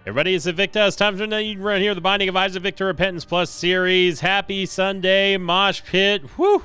Everybody, it's Invicta. It's time to run here. The Binding of Isaac Victor Repentance Plus series. Happy Sunday, Mosh Pit. Whew.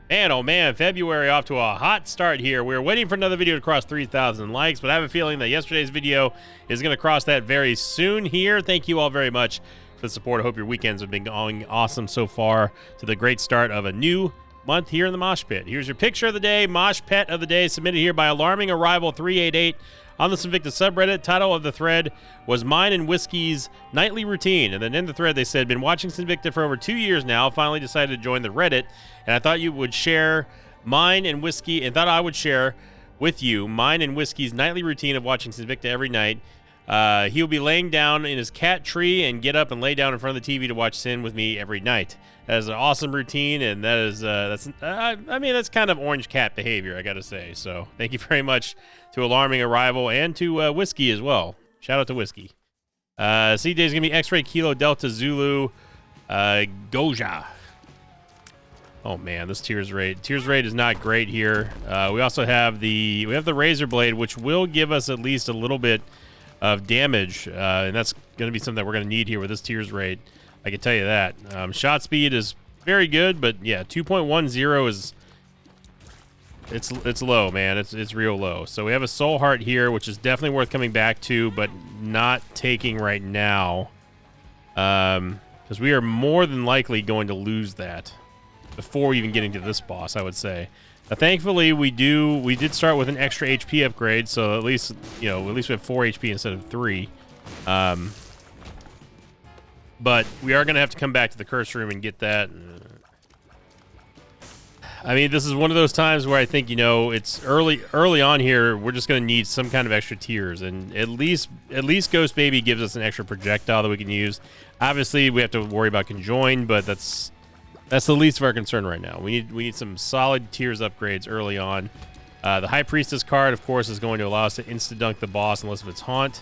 Man, oh man, February off to a hot start here. We're waiting for another video to cross 3,000 likes, but I have a feeling that yesterday's video is going to cross that very soon here. Thank you all very much for the support. I hope your weekends have been going awesome so far to the great start of a new month here in the Mosh Pit. Here's your picture of the day, Mosh Pet of the day, submitted here by Alarming Arrival 388 on the Invicta subreddit. Title of the thread was Mine and Whiskey's Nightly Routine. And then in the thread they said, been watching Invicta for over 2 years now, finally decided to join the Reddit, and I thought you would share mine and whiskey, and thought I would share with you mine and whiskey's nightly routine of watching Invicta every night. He'll be laying down in his cat tree and get up and lay down in front of the TV to watch Sin with me every night. That is an awesome routine, and that is that's kind of orange cat behavior, I gotta say. So thank you very much to Alarming Arrival and to Whiskey as well. Shout out to Whiskey. CJ is gonna be X-Ray Kilo Delta Zulu Goja. Oh man, this tears rate is not great here. We also have the Razor Blade, which will give us at least a little bit of damage, and that's going to be something that we're going to need here with this tears rate. I can tell you that. Shot speed is very good, but yeah, 2.10 is it's low, man. It's real low. So we have a Soul Heart here, which is definitely worth coming back to, but not taking right now, because we are more than likely going to lose that before even getting to this boss, I would say. Now, thankfully, we did start with an extra HP upgrade, so at least we have 4 HP instead of 3. But we are going to have to come back to the curse room and get that. I mean, this is one of those times where I think, it's early on here, we're just going to need some kind of extra tears, and at least Ghost Baby gives us an extra projectile that we can use. Obviously, we have to worry about Conjoin, but that's the least of our concern right now. We need some solid tears upgrades early on. The High Priestess card, of course, is going to allow us to insta-dunk the boss unless if it's Haunt,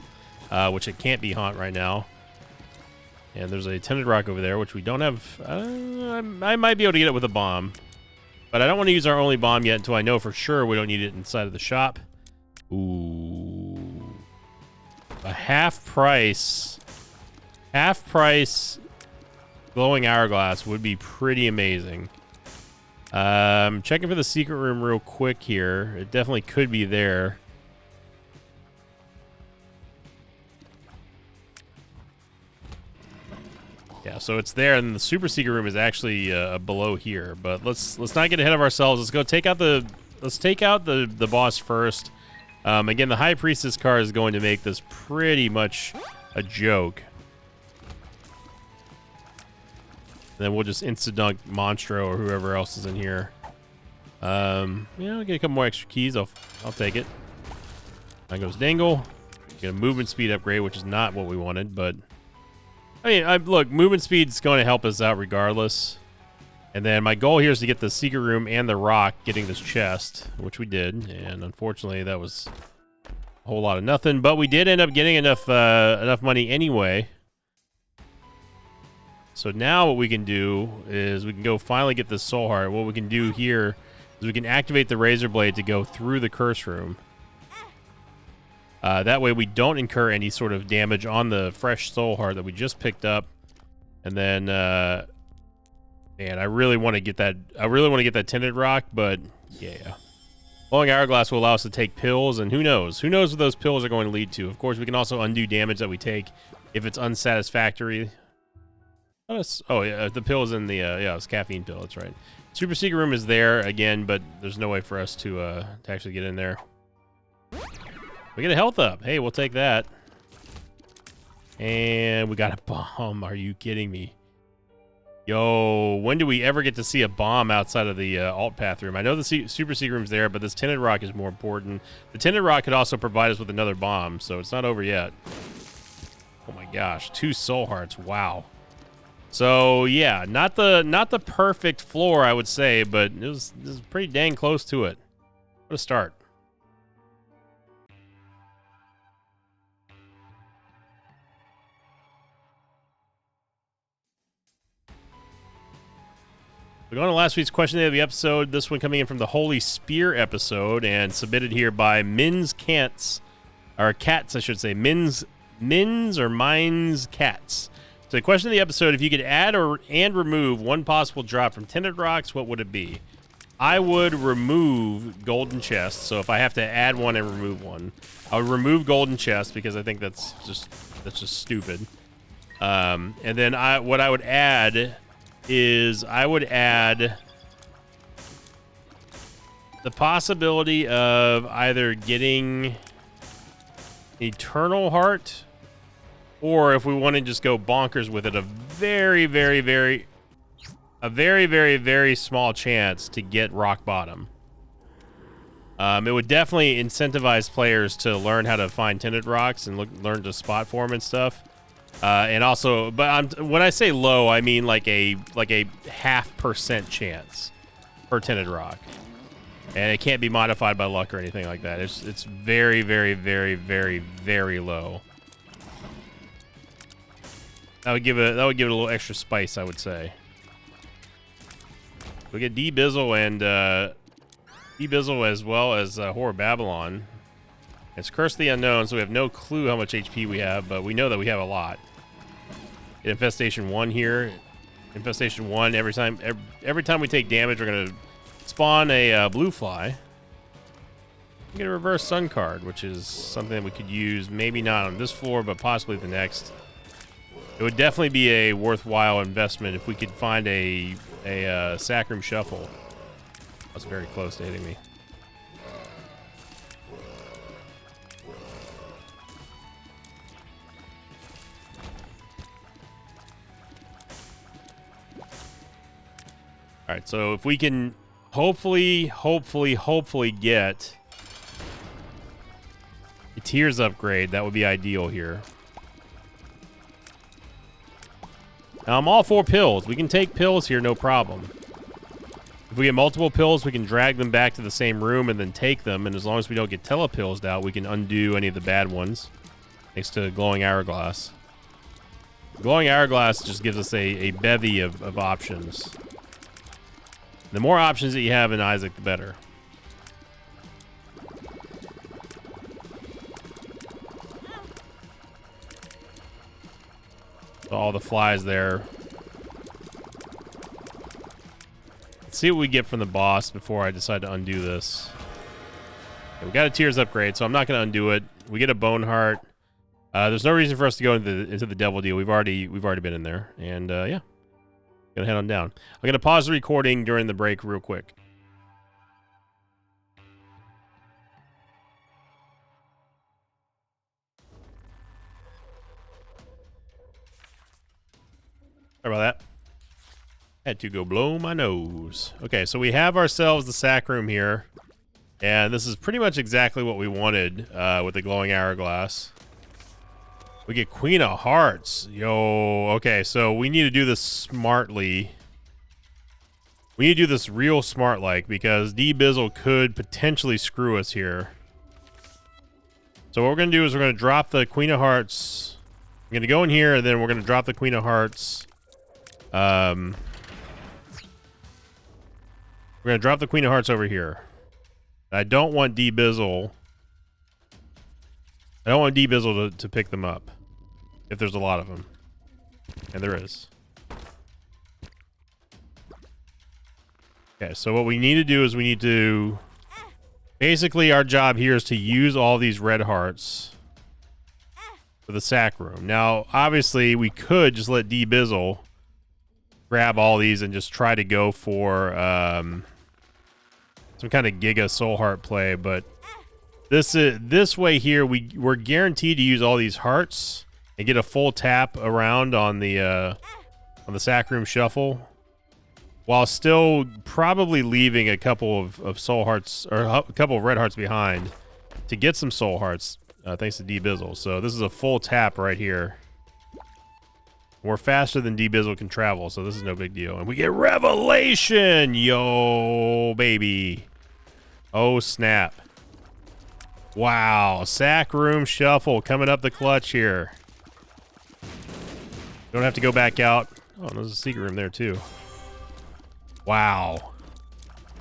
which it can't be Haunt right now. And there's a Tinted Rock over there, which we don't have. I might be able to get it with a bomb, but I don't want to use our only bomb yet until I know for sure we don't need it inside of the shop. Ooh. A half price glowing hourglass would be pretty amazing. Checking for the secret room real quick here. It definitely could be there. Yeah, so it's there, and the super secret room is actually below here. But let's not get ahead of ourselves. Let's go take out the boss first. Again, the High Priestess card is going to make this pretty much a joke. Then we'll just insta-dunk Monstro or whoever else is in here. Get a couple more extra keys. I'll take it. There goes Dingle. Get a movement speed upgrade, which is not what we wanted, but I mean, look, movement speed's going to help us out regardless. And then my goal here is to get the secret room and the rock, getting this chest, which we did. And unfortunately, that was a whole lot of nothing. But we did end up getting enough money anyway. So now what we can do is we can go finally get this Soul Heart. What we can do here is we can activate the Razor Blade to go through the curse room. That way we don't incur any sort of damage on the fresh Soul Heart that we just picked up. And then, man, I really want to get that. I really want to get that Tinted Rock, but yeah. Glowing Hourglass will allow us to take pills, and who knows? Who knows what those pills are going to lead to? Of course, we can also undo damage that we take if it's unsatisfactory. Oh, yeah, the pill is in the, it's caffeine pill, that's right. Super Secret Room is there, again, but there's no way for us to actually get in there. We get a health up. Hey, we'll take that. And we got a bomb. Are you kidding me? Yo, when do we ever get to see a bomb outside of the alt path room? I know the Super Secret Room's there, but this Tinted Rock is more important. The Tinted Rock could also provide us with another bomb, so it's not over yet. Oh my gosh, 2 Soul Hearts, wow. So yeah, not the perfect floor, I would say, but it was pretty dang close to it. What a start. We're going to last week's question of the episode. This one coming in from the Holy Spear episode and submitted here by Mins Cats, or Cats, I should say. Mins Mins or Mines Cats. So the question of the episode, if you could add and remove one possible drop from Tinted Rocks, what would it be? I would remove Golden Chest. So if I have to add one and remove one, I would remove Golden Chest because I think that's just stupid. And then what I would add is I would add the possibility of either getting Eternal Heart, or if we want to just go bonkers with it, a very, very, very small chance to get Rock Bottom. It would definitely incentivize players to learn how to find tinted rocks and learn to spot for them and stuff. And also, but when I say low, I mean like a 0.5% chance per tinted rock. And it can't be modified by luck or anything like that. It's very, very, very, very, very low. That would give it a little extra spice, I would say. We get D-Bizzle and D-Bizzle as well as Horror Babylon. It's Curse of the Unknown, so we have no clue how much HP we have, but we know that we have a lot. Get Infestation 1 here. Infestation 1 every time we take damage, we're gonna spawn a blue fly. Get a reverse sun card, which is something that we could use, maybe not on this floor, but possibly the next. It would definitely be a worthwhile investment if we could find a Sacrum Shuffle. That's very close to hitting me. All right, so if we can hopefully get a Tears upgrade, that would be ideal here. Now, I'm all for pills. We can take pills here, no problem. If we get multiple pills, we can drag them back to the same room and then take them, and as long as we don't get telepills out, we can undo any of the bad ones, thanks to Glowing Hourglass. Glowing Hourglass just gives us a bevy of options. The more options that you have in Isaac, the better. So all the flies there. Let's see what we get from the boss before I decide to undo this. Okay, we got a Tears upgrade, so I'm not going to undo it. We get a Bone Heart. There's no reason for us to go into the Devil Deal. We've already been in there, and yeah. Gonna head on down. I'm gonna pause the recording during the break real quick. Sorry about that. Had to go blow my nose. Okay, so we have ourselves the Sacrum here, and this is pretty much exactly what we wanted with the Glowing Hourglass. We get Queen of Hearts. Yo, okay, so we need to do this smartly. We need to do this real smart-like, because D-Bizzle could potentially screw us here. So what we're going to do is we're going to drop the Queen of Hearts. We're going to go in here, and then we're going to drop the Queen of Hearts. We're going to drop the Queen of Hearts over here. I don't want D-Bizzle. I don't want D-Bizzle to pick them up. If there's a lot of them. And there is. Okay, so what we need to do is we need to... Basically, our job here is to use all these red hearts for the Sacrum. Now, obviously, we could just let D-Bizzle grab all these and just try to go for some kind of Giga Soul Heart play, but this way here, we're guaranteed to use all these hearts and get a full tap around on the Sacrum Shuffle, while still probably leaving a couple of soul hearts, or a couple of red hearts behind to get some soul hearts, thanks to D-Bizzle. So this is a full tap right here. We're faster than D-Bizzle can travel, so this is no big deal. And we get Revelation! Yo, baby. Oh, snap. Wow, Sacrum Shuffle coming up the clutch here. Don't have to go back out. Oh, there's a secret room there, too. Wow.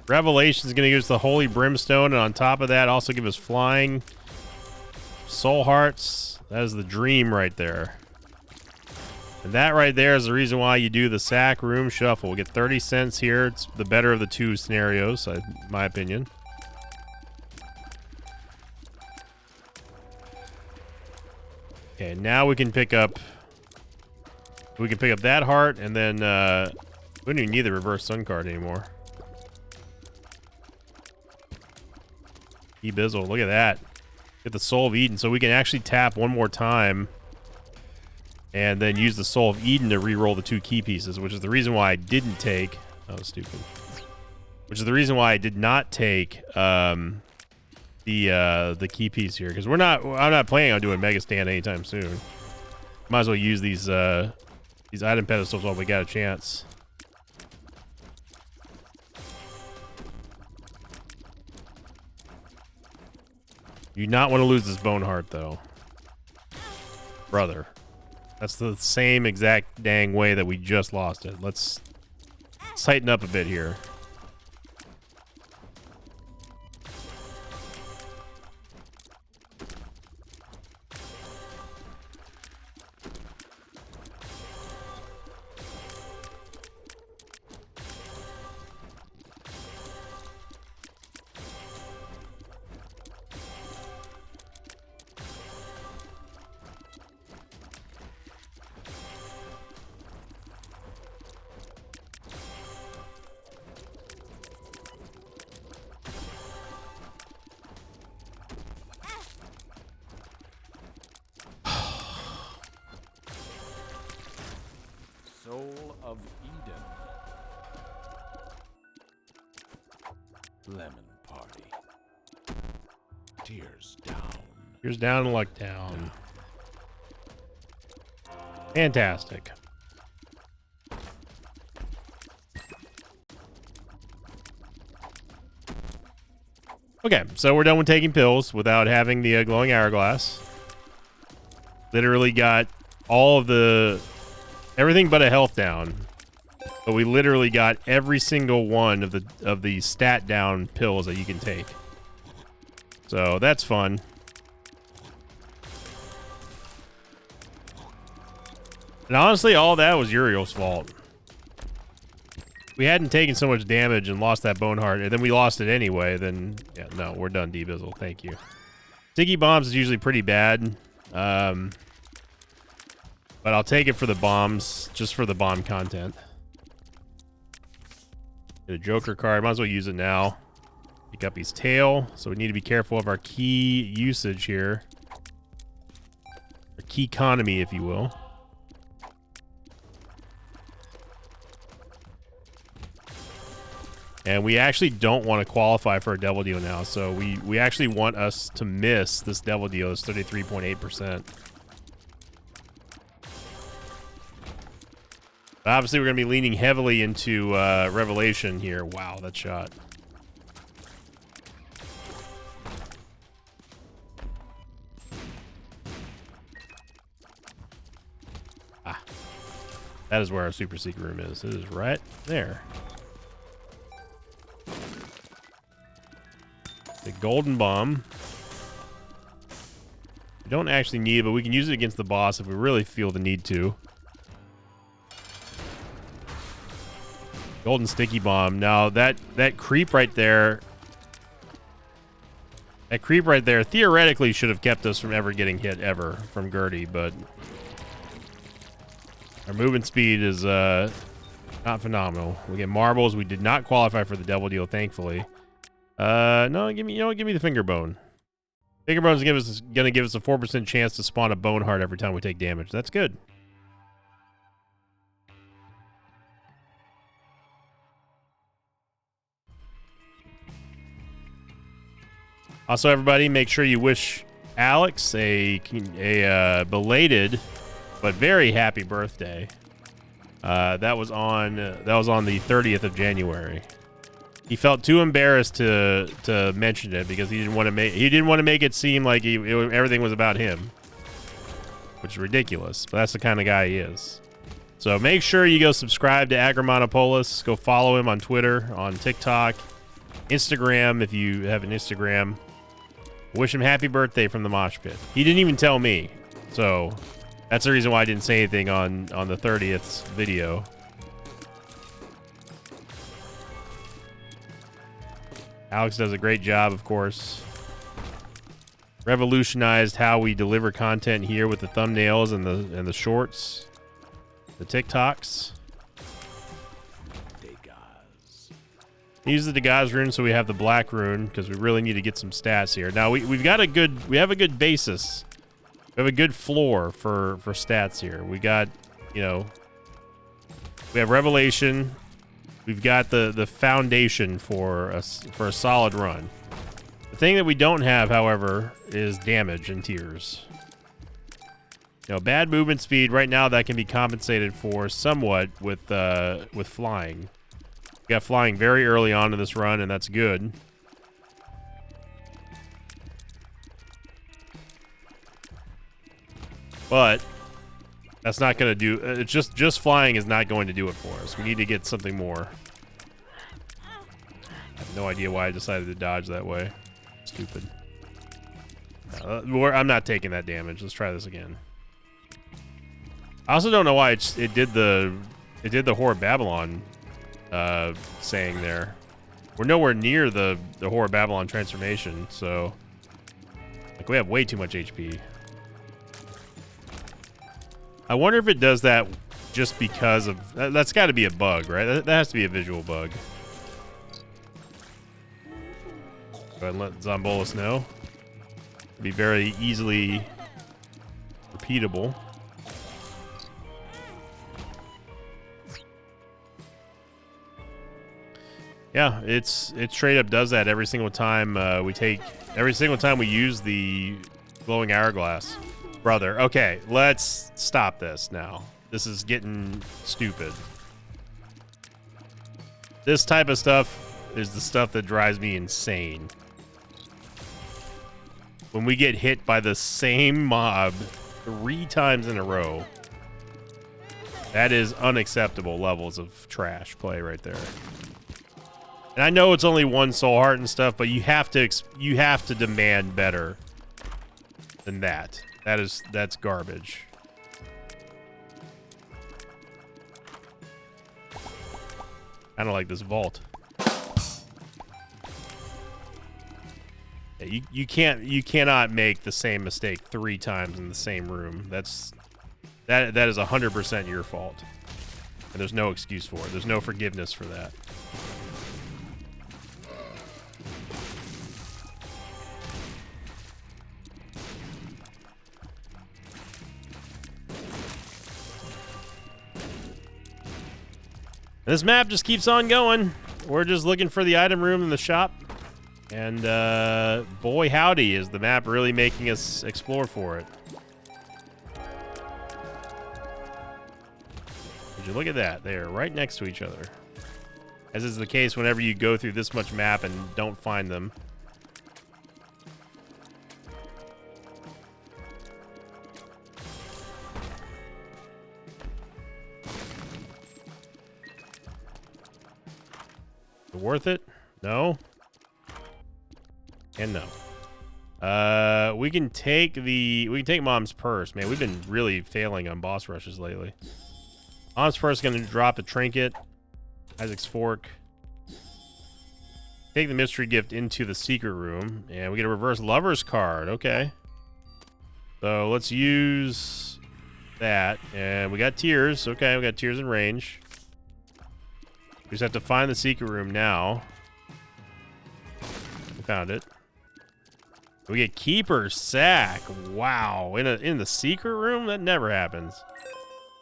Revelation's going to give us the Holy Brimstone, and on top of that, also give us flying. soul hearts. That is the dream right there. And that right there is the reason why you do the sack room shuffle. We get 30 cents here. It's the better of the two scenarios, in my opinion. Okay, now we can pick up that heart, and then we don't even need the reverse sun card anymore. Ebizzle, look at that. Get the Soul of Eden, so we can actually tap one more time and then use the Soul of Eden to re-roll the 2 key pieces, which is the reason why I didn't take... Oh, stupid. Which is the reason why I did not take the key piece here, because I'm not planning on doing Mega Stand anytime soon. Might as well use these item pedestals while we got a chance. You do not want to lose this Bone Heart, though. Brother. That's the same exact dang way that we just lost it. Let's tighten up a bit here. Soul of Eden. Lemon Party. Tears down. Tears down, luck down. Fantastic. Okay, so we're done with taking pills without having the glowing hourglass. Literally got all of the... everything but a health down. But we literally got every single one of the stat down pills that you can take. So that's fun. And honestly, all that was Uriel's fault. We hadn't taken so much damage and lost that Bone Heart, and then we lost it anyway, then... yeah, no, we're done, Debizzle. Thank you. Sticky Bombs is usually pretty bad. But I'll take it for the bombs, just for the bomb content. Get a Joker card. Might as well use it now. Pick up his tail. So we need to be careful of our key usage here. Or key economy, if you will. And we actually don't want to qualify for a Devil Deal now. So we actually want us to miss this Devil Deal. It's 33.8%. Obviously, we're going to be leaning heavily into Revelation here. Wow, that shot. Ah. That is where our super secret room is. It is right there. The golden bomb. We don't actually need it, but we can use it against the boss if we really feel the need to. Golden sticky bomb. Now that creep right there, theoretically should have kept us from ever getting hit ever from Gertie, but our movement speed is not phenomenal. We get marbles. We did not qualify for the Devil Deal, thankfully. No, give me the finger bone. Finger bone is gonna give us a 4% chance to spawn a Bone Heart every time we take damage. That's good. Also, everybody, make sure you wish Alex a belated but very happy birthday. That was on the 30th of January. He felt too embarrassed to mention it because he didn't want to make it seem like everything was about him, which is ridiculous. But that's the kind of guy he is. So make sure you go subscribe to Agramonopolis. Go follow him on Twitter, on TikTok, Instagram if you have an Instagram. Wish him happy birthday from the mosh pit. He didn't even tell me. So that's the reason why I didn't say anything on the 30th video. Alex does a great job, of course. Revolutionized how we deliver content here with the thumbnails and the shorts, the TikToks. Use the Degaz rune so we have the black rune because we really need to get some stats here. Now we have a good basis. We have a good floor for stats here. We got, you know, we have Revelation. We've got the foundation for a solid run. The thing that we don't have, however, is damage and tears. You know, bad movement speed right now that can be compensated for somewhat with flying. We got flying very early on in this run, and that's good. But that's not going to do. It's just flying is not going to do it for us. We need to get something more. I have no idea why I decided to dodge that way. Stupid. I'm not taking that damage. Let's try this again. I also don't know why it did the Whore of Babylon saying there. We're nowhere near the Whore of Babylon transformation, so like we have way too much HP. I wonder if it does that just because of that's got to be a bug, right? That has to be a visual bug. Go ahead and let Zombolas know. It'd be very easily repeatable. Yeah, it straight up does that every single time every single time we use the glowing hourglass. Brother, okay, let's stop this now. This is getting stupid. This type of stuff is the stuff that drives me insane. When we get hit by the same mob 3 times in a row, that is unacceptable levels of trash play right there. And I know it's only 1 soul heart and stuff, but you have to demand better than that. That's garbage. I don't like this vault. Yeah, you cannot make the same mistake 3 times in the same room. That is 100% your fault. And there's no excuse for it. There's no forgiveness for that. This map just keeps on going. We're just looking for the item room in the shop. And boy howdy, is the map really making us explore for it. Would you look at that? They are right next to each other. As is the case whenever you go through this much map and don't find them. Worth it? No. And no. We can take Mom's purse. Man, we've been really failing on boss rushes lately. Mom's purse is gonna drop a trinket. Isaac's fork. Take the mystery gift into the secret room, and we get a reverse lover's card. Okay. So let's use that, and we got tears. Okay, we got tears in range. We just have to find the secret room now. We found it. We get Keeper Sack. Wow. In the secret room? That never happens.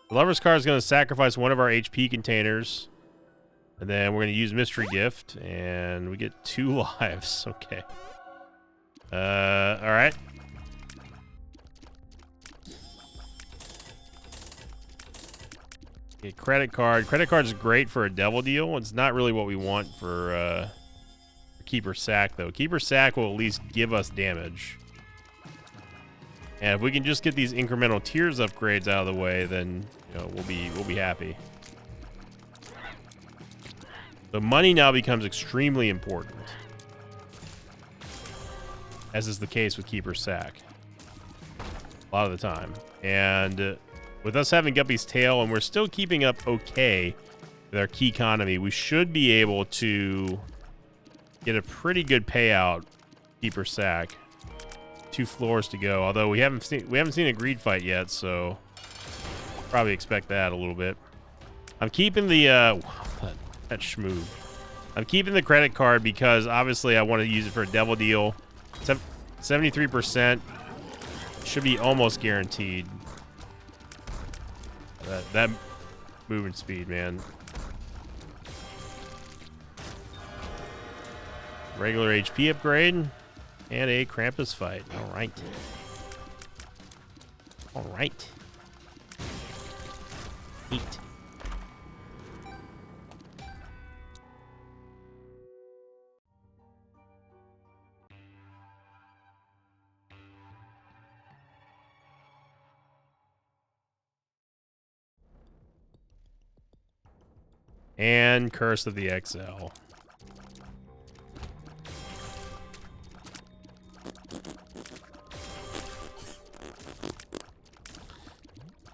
The Lover's card is going to sacrifice one of our HP containers. And then we're going to use Mystery Gift. And we get 2 lives. Okay. Alright. Credit card. Credit card is great for a devil deal. It's not really what we want for Keeper Sack, though. Keeper Sack will at least give us damage. And if we can just get these incremental tiers upgrades out of the way, then you know, we'll be happy. The money now becomes extremely important. as is the case with Keeper's Sack. A lot of the time. And with us having Guppy's Tail, and we're still keeping up okay with our key economy, we should be able to get a pretty good payout. Keeper's Sack. 2 floors to go. Although we haven't seen a greed fight yet, so probably expect that a little bit. I'm keeping the that schmoove. I'm keeping the credit card because obviously I want to use it for a devil deal. 73% should be almost guaranteed. That movement speed, man. Regular HP upgrade and a Krampus fight. All right. All right. Neat. And Curse of the XL.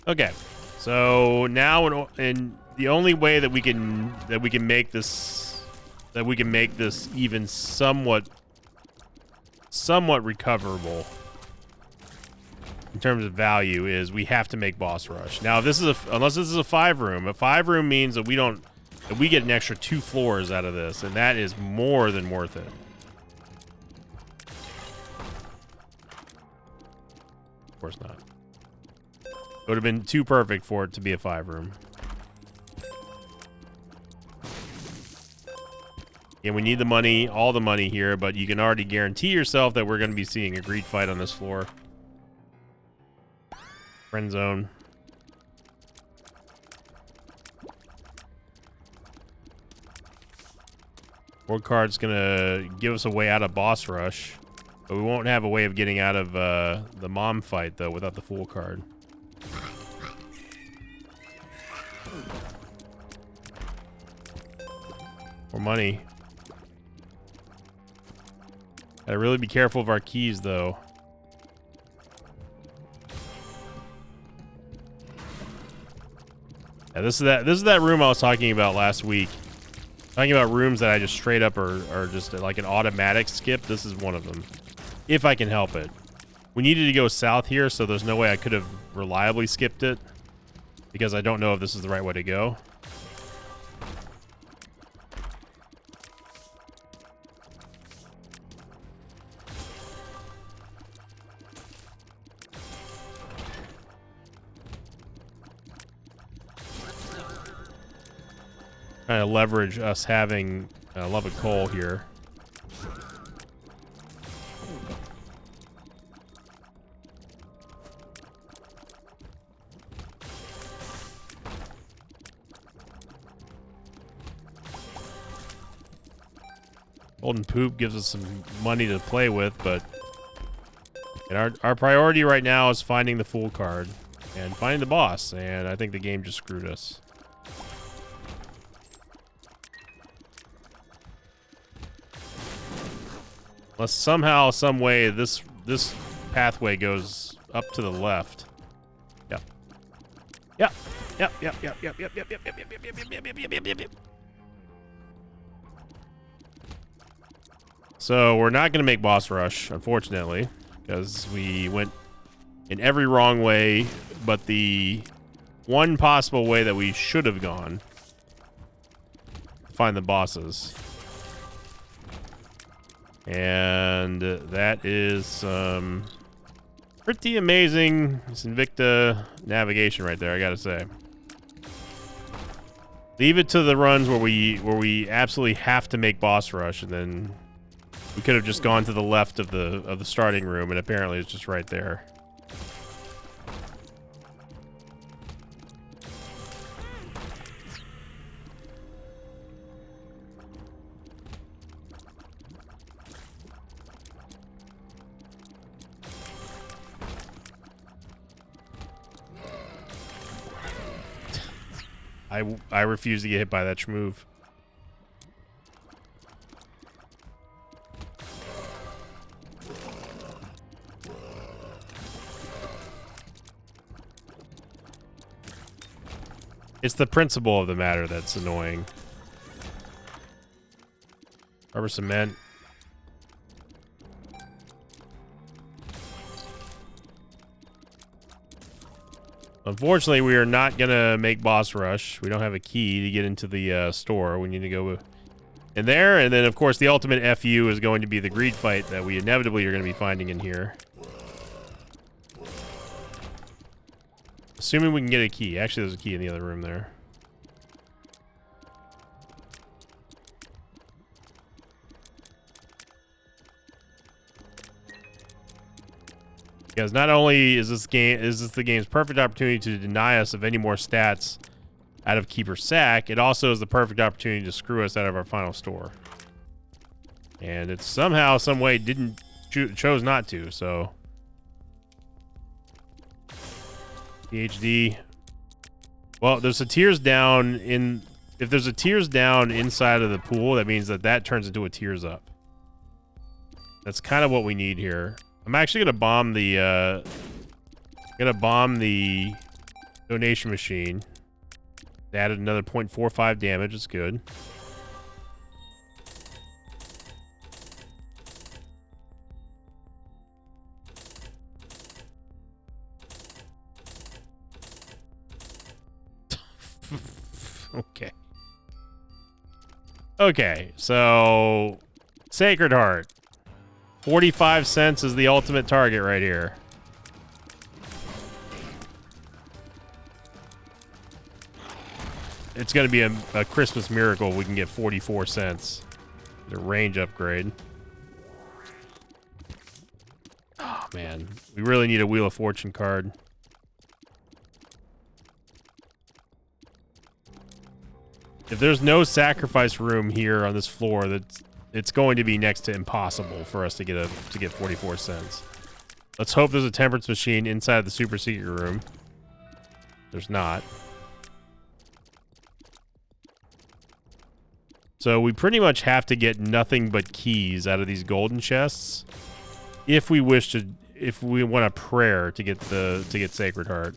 Okay, so now in the only way that we can make this even somewhat recoverable in terms of value is we have to make boss rush. Now, if this is unless this is a 5-room. A 5-room means that we get an extra 2 floors out of this, and that is more than worth it. Of course not. It would have been too perfect for it to be a 5-room. And we need the money, all the money here, but you can already guarantee yourself that we're going to be seeing a greed fight on this floor. Friend zone. Board card's going to give us a way out of boss rush, but we won't have a way of getting out of the mom fight, though, without the Fool card. More money. Gotta really be careful of our keys, though. Yeah, this is that room I was talking about last week. Talking about rooms that I just straight up are just like an automatic skip. This is one of them, if I can help it. We needed to go south here, so there's no way I could have reliably skipped it because I don't know if this is the right way to go. Trying to leverage us having Love of Coal here. Golden Poop gives us some money to play with, but our priority right now is finding the Fool card and finding the boss, and I think the game just screwed us. Unless somehow, some way, this pathway goes up to the left. Yep. Yep. Yep. Yep. Yep. Yep. Yep. Yep. Yep. Yep. Yep. Yep. Yep. Yep. Yep. Yep. Yep. So we're not gonna make boss rush, unfortunately, because we went in every wrong way, but the one possible way that we should have gone to find the bosses. And that is pretty amazing Invicta navigation right there, I gotta say. Leave it to the runs where we absolutely have to make boss rush, and then we could have just gone to the left of the starting room, and apparently it's just right there. I refuse to get hit by that schmoove. It's the principle of the matter that's annoying. Rubber cement. Unfortunately, we are not gonna make boss rush. We don't have a key to get into the store. We need to go in there, and then of course the ultimate FU is going to be the greed fight that we inevitably are going to be finding in here. Assuming we can get a key. Actually, there's a key in the other room there. Because not only is this the game's perfect opportunity to deny us of any more stats out of Keeper Sack, it also is the perfect opportunity to screw us out of our final store. And it somehow, some way, chose not to. So PhD. Well, there's a tears down in. If there's a tears down inside of the pool, that means that turns into a tears up. That's kind of what we need here. I'm actually gonna bomb the donation machine. It added another 0.45 damage. It's good. Okay. Okay, so Sacred Heart. 45 cents is the ultimate target right here. It's going to be a Christmas miracle if we can get 44 cents. The range upgrade. Oh, man. We really need a Wheel of Fortune card. If there's no sacrifice room here on this floor, it's going to be next to impossible for us to get 44 cents. Let's hope there's a temperance machine inside the super secret room. There's not. So we pretty much have to get nothing but keys out of these golden chests if we want a prayer to get Sacred Heart.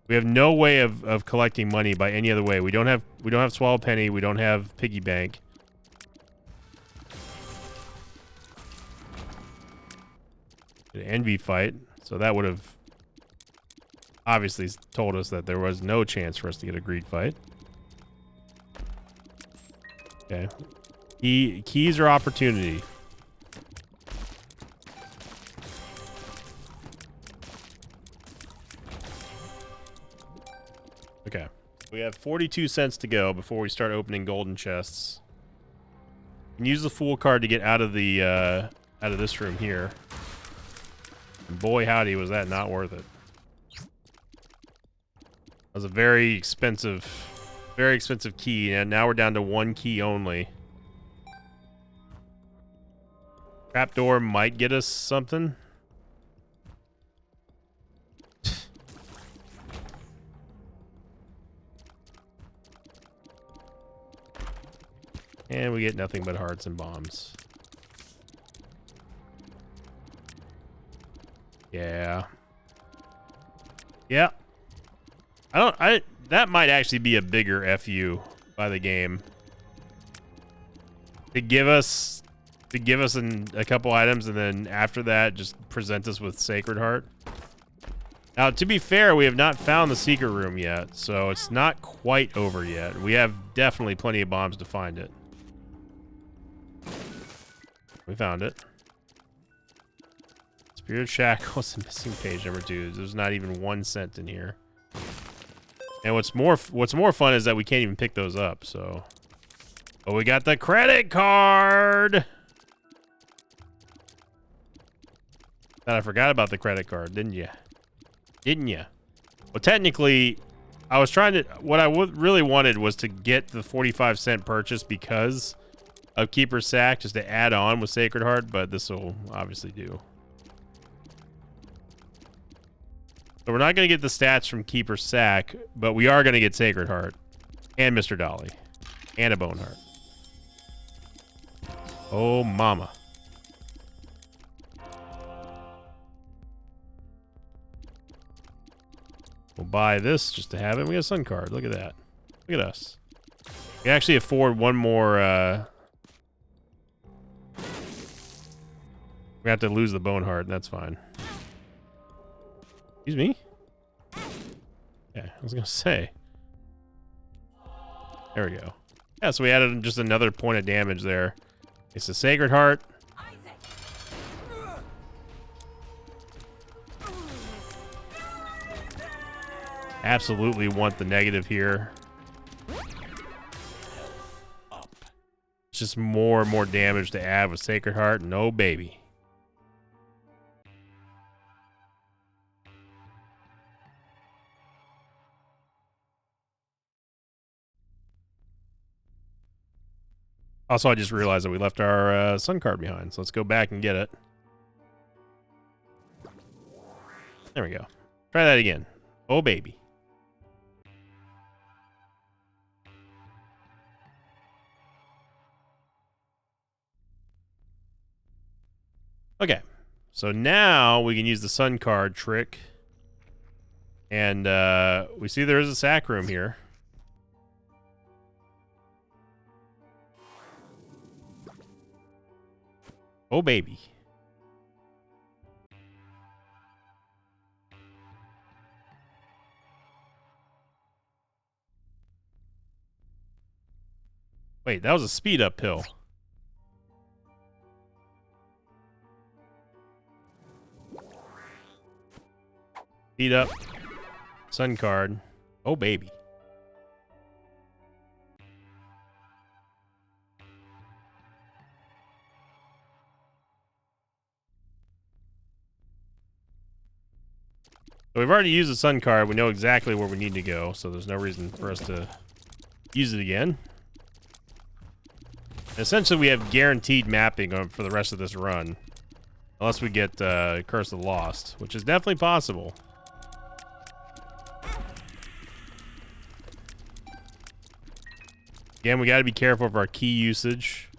We have no way of collecting money by any other way. We don't have Swallow Penny, we don't have Piggy Bank. An envy fight, so that would have obviously told us that there was no chance for us to get a greed fight. Okay. Keys are opportunity. Okay. We have 42 cents to go before we start opening golden chests. You can use the Fool card to get out of this room here. And boy howdy, was that not worth it. That was a very expensive key, and now we're down to one key only. Trapdoor might get us something. And we get nothing but hearts and bombs. Yeah. Yeah. That might actually be a bigger FU by the game. To give us a couple items, and then after that just present us with Sacred Heart. Now, to be fair, we have not found the secret room yet, so it's not quite over yet. We have definitely plenty of bombs to find it. We found it. Spirit Shackles and missing page number 2. There's not even 1 cent in here. And what's more fun is that we can't even pick those up, so. But we got the credit card! And I forgot about the credit card, didn't you? Didn't you? Well, technically, I was trying to... What I really wanted was to get the 45-cent purchase because of Keeper Sack, just to add on with Sacred Heart, but this will obviously do. So we're not going to get the stats from Keeper Sack, but we are going to get Sacred Heart. And Mr. Dolly. And a Bone Heart. Oh, mama. We'll buy this just to have it. We got a Sun card. Look at that. Look at us. We actually afford one more. We have to lose the Bone Heart, and that's fine. Excuse me? Yeah, I was gonna say. There we go. Yeah, so we added just another point of damage there. It's a Sacred Heart. Absolutely want the negative here. It's just more and more damage to add with Sacred Heart. No, baby. Also, I just realized that we left our Sun card behind, so let's go back and get it. There we go. Try that again. Oh, baby. Okay, so now we can use the Sun card trick. And we see there is a sack room here. Oh, baby. Wait, that was a speed up pill. Speed up. Sun card. Oh, baby. So we've already used the Sun card. We know exactly where we need to go, so there's no reason for us to use it again. Essentially, we have guaranteed mapping on for the rest of this run. Unless we get Curse of the Lost, which is definitely possible. Again, we got to be careful of our key usage.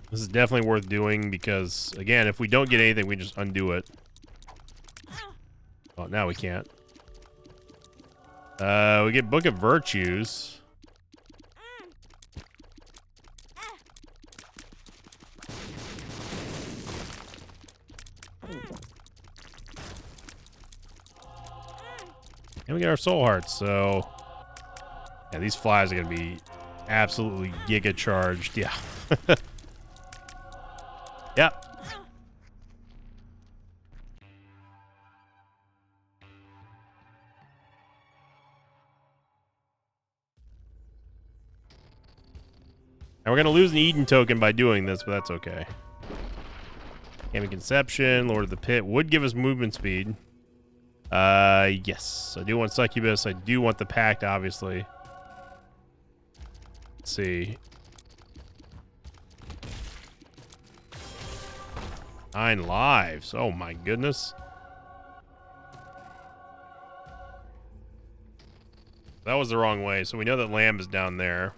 This is definitely worth doing because, again, if we don't get anything, we just undo it. Well, now we can't. We get Book of Virtues. And we get our Soul Hearts, so... Yeah, these flies are going to be absolutely giga charged. Yeah. Yep. And we're going to lose an Eden token by doing this, but that's okay. Gaming Conception, Lord of the Pit would give us movement speed. Yes. I do want Succubus. I do want the Pact, obviously. Let's see. 9 lives. Oh my goodness. That was the wrong way, so we know that Lamb is down there.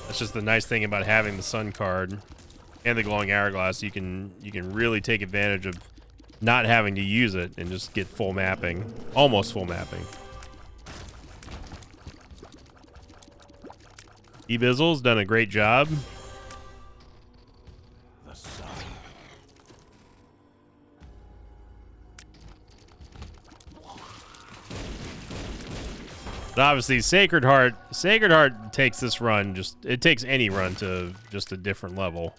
That's just the nice thing about having the Sun card and the Glowing Hourglass. You can really take advantage of not having to use it and just get full mapping, almost full mapping. Ebizzle's done a great job. But obviously, Sacred Heart takes this run it takes any run to just a different level.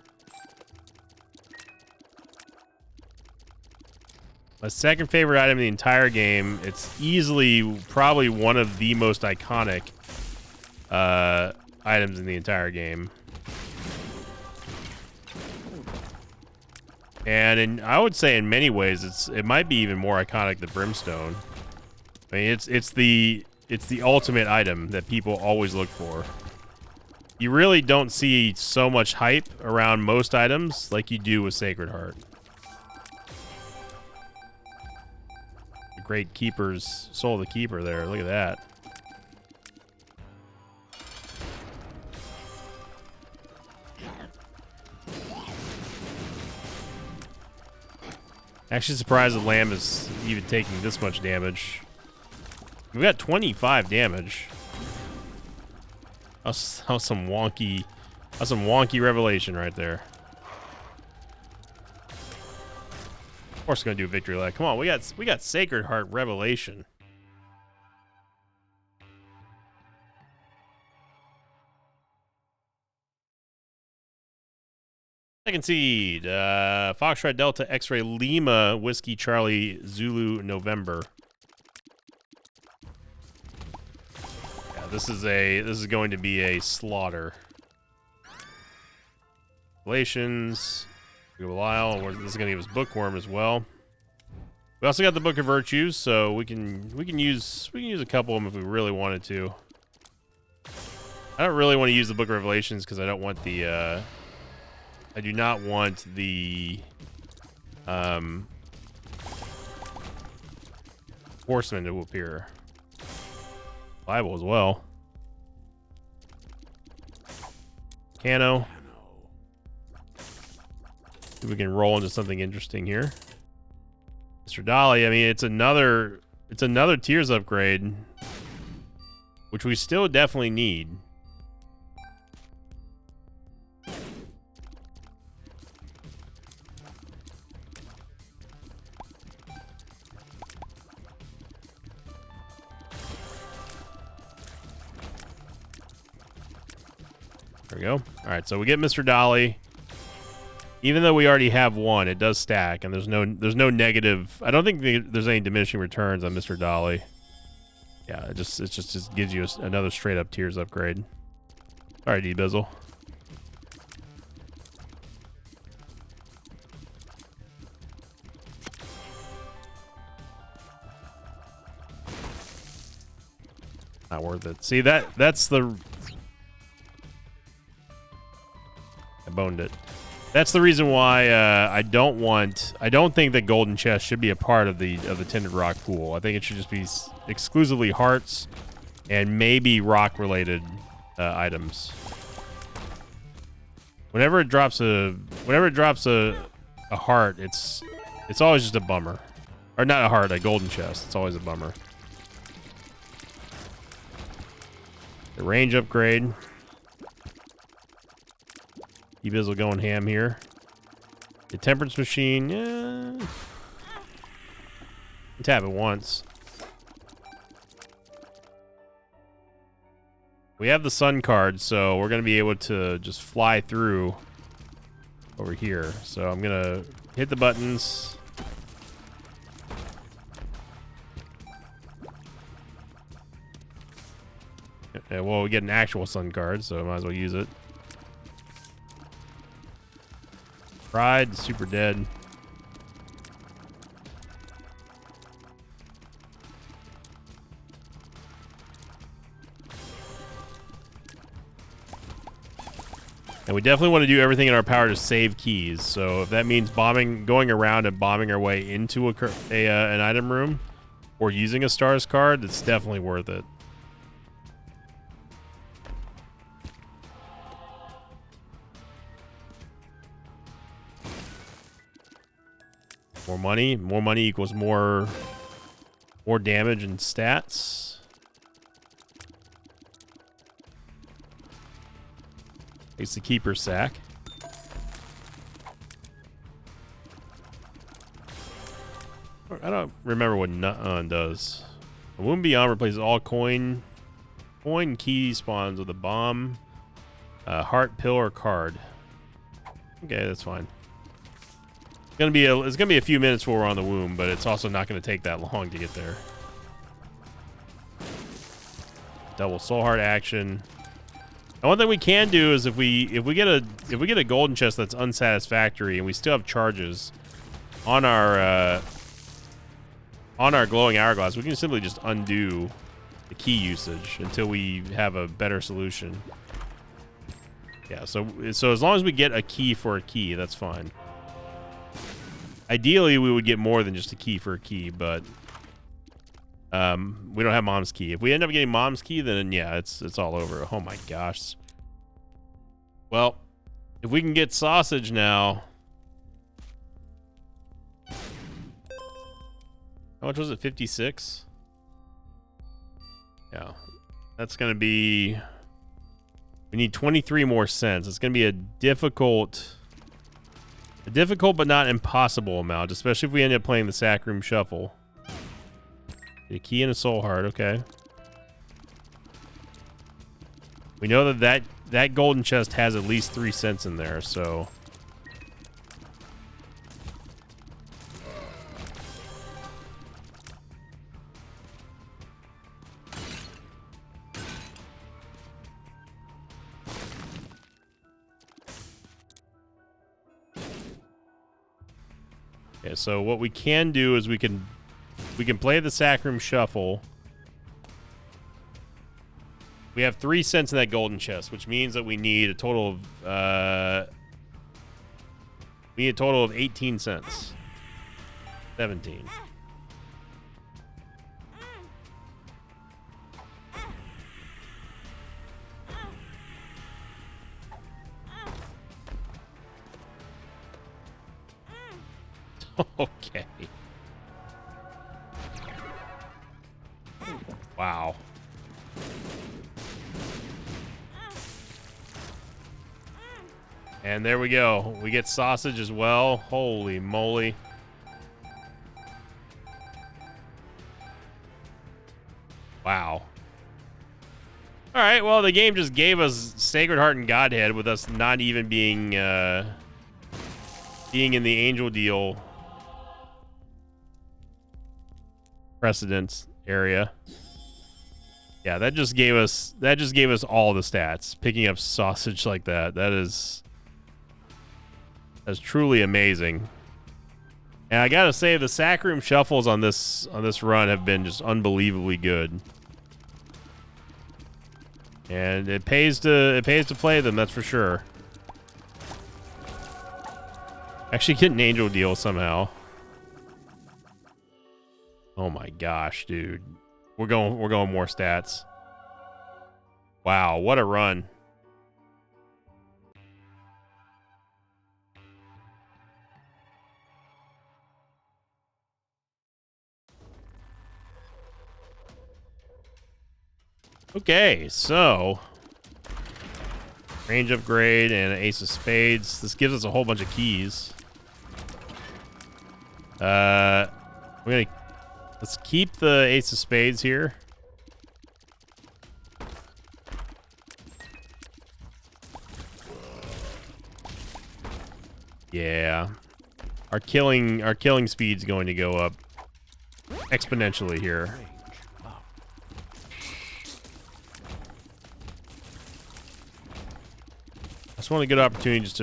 My second favorite item in the entire game. It's easily probably one of the most iconic items in the entire game. And I would say in many ways it might be even more iconic than Brimstone. I mean, it's the ultimate item that people always look for. You really don't see so much hype around most items like you do with Sacred Heart. great keeper's soul of the keeper there. Look at that. Actually surprised the lamb is even taking this much damage. We got 25 damage. That was some wonky revelation right there. Of course, gonna do victory lag. Come on, we got Sacred Heart Revelation. Second seed, Foxtrot Delta X-Ray Lima Whiskey Charlie Zulu November. Yeah, this is going to be a slaughter. Relations, Belial. This is going to give us Bookworm as well. We also got the Book of Virtues, so we can use a couple of them if we really wanted to. I don't really want to use the Book of Revelations because I don't want the. I do not want the horseman to appear. Bible as well. Cano. See if we can roll into something interesting here. Mr. Dolly, I mean, it's another tiers upgrade, which we still definitely need. There we go. All right, so we get Mr. Dolly. Even though we already have one, it does stack, and there's no negative. I don't think there's any diminishing returns on Mr. Dolly. Yeah, it just gives you another straight up tiers upgrade. All right, D-Bizzle. Not worth it. See, that's the. I boned it. That's the reason why I don't think that golden chest should be a part of the Tinted Rock pool. I think it should just be exclusively hearts and maybe rock related items. Whenever it drops a heart, it's always just a bummer. Or not a heart, a golden chest. It's always a bummer. The range upgrade. D-Bizzle going ham here. The Temperance Machine, yeah. Tap it once. We have the Sun card, so we're going to be able to just fly through over here. So I'm going to hit the buttons. Well, we get an actual Sun card, so I might as well use it. Pride, super dead. And we definitely want to do everything in our power to save keys. So if that means going around and bombing our way into an item room, or using a stars card, it's definitely worth it. More money equals more damage and stats. It's the keeper sack. I don't remember what Nut does. A Wound Beyond replaces all coin key spawns with a bomb, heart, pill, or card. Okay, that's fine. It's gonna be a few minutes before we're on the womb, but it's also not gonna take that long to get there. Double soul heart action. And one thing we can do is if we get a golden chest that's unsatisfactory and we still have charges on our glowing hourglass, we can simply just undo the key usage until we have a better solution. Yeah, so as long as we get a key for a key, that's fine. Ideally, we would get more than just a key for a key, but We don't have mom's key. If we end up getting mom's key, then yeah, it's all over. Oh my gosh. Well, if we can get sausage now. How much was it? 56? Yeah. That's going to be... We need 23 more cents. It's going to be a difficult but not impossible amount, especially if we end up playing the Sack Room Shuffle. A key and a soul heart, okay. We know that golden chest has at least 3 cents in there, so... Okay, so what we can do is we can play the Sack Room Shuffle. We have 3 cents in that golden chest, which means that we need a total of 18 cents. 17. Okay. Wow. And there we go. We get sausage as well. Holy moly. Wow. All right, well, the game just gave us Sacred Heart and Godhead with us not even being in the Angel Deal precedence area. Yeah, that just gave us all the stats. Picking up sausage like that's truly amazing. And I gotta say, the Sack Room Shuffles on this run have been just unbelievably good. And it pays to play them, that's for sure. Actually get an Angel Deal somehow. Oh my gosh, dude. We're going more stats. Wow, what a run. Okay, so range upgrade and an Ace of Spades. This gives us a whole bunch of keys. Let's keep the Ace of Spades here. Yeah. Our killing speed's going to go up exponentially here. I just want a good opportunity just